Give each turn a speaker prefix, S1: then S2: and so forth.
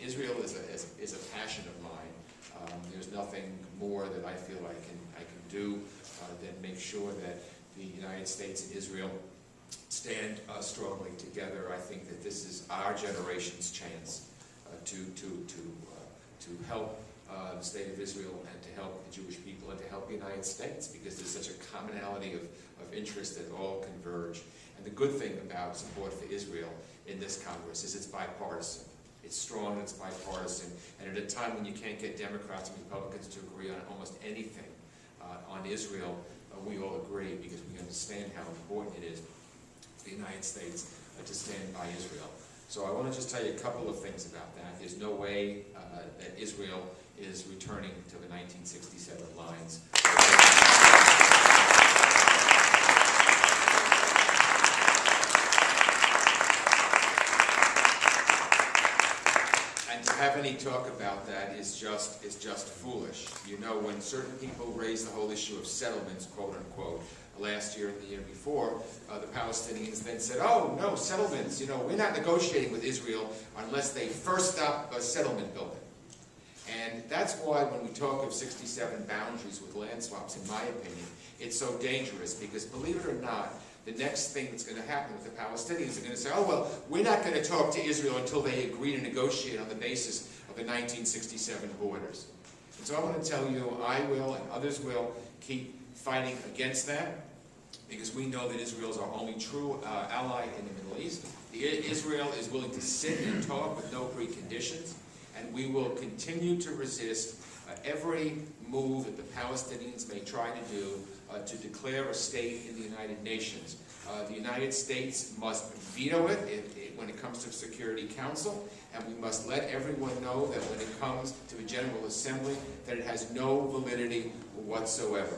S1: Israel is a passion of mine. There's nothing more that I feel I can do than make sure that the United States and Israel stand strongly together. I think that this is our generation's chance to help the state of Israel and to help the Jewish people and to help the United States, because there's such a commonality of interest that all converge. And the good thing about support for Israel in this Congress is it's bipartisan. It's strong and it's bipartisan. And at a time when you can't get Democrats and Republicans to agree on almost anything on Israel, we all agree, because we understand how important it is for the United States to stand by Israel. So I want to just tell you a couple of things about that. There's no way that Israel is returning to the 1967 lines. And to have any talk about that is just foolish. You know, when certain people raise the whole issue of settlements, quote unquote, last year and the year before, the Palestinians then said, oh, no, settlements, you know, we're not negotiating with Israel unless they first stop a settlement building. And that's why when we talk of 67 boundaries with land swaps, in my opinion, it's so dangerous, because believe it or not, the next thing that's going to happen with the Palestinians are going to say, oh, well, we're not going to talk to Israel until they agree to negotiate on the basis of the 1967 borders. And so I want to tell you, I will and others will keep fighting against that, because we know that Israel is our only true ally in the Middle East. Israel is willing to sit and talk with no preconditions, and we will continue to resist every move that the Palestinians may try to do to declare a state in the United Nations. The United States must veto it when it comes to the Security Council, and we must let everyone know that when it comes to the General Assembly, that it has no validity whatsoever.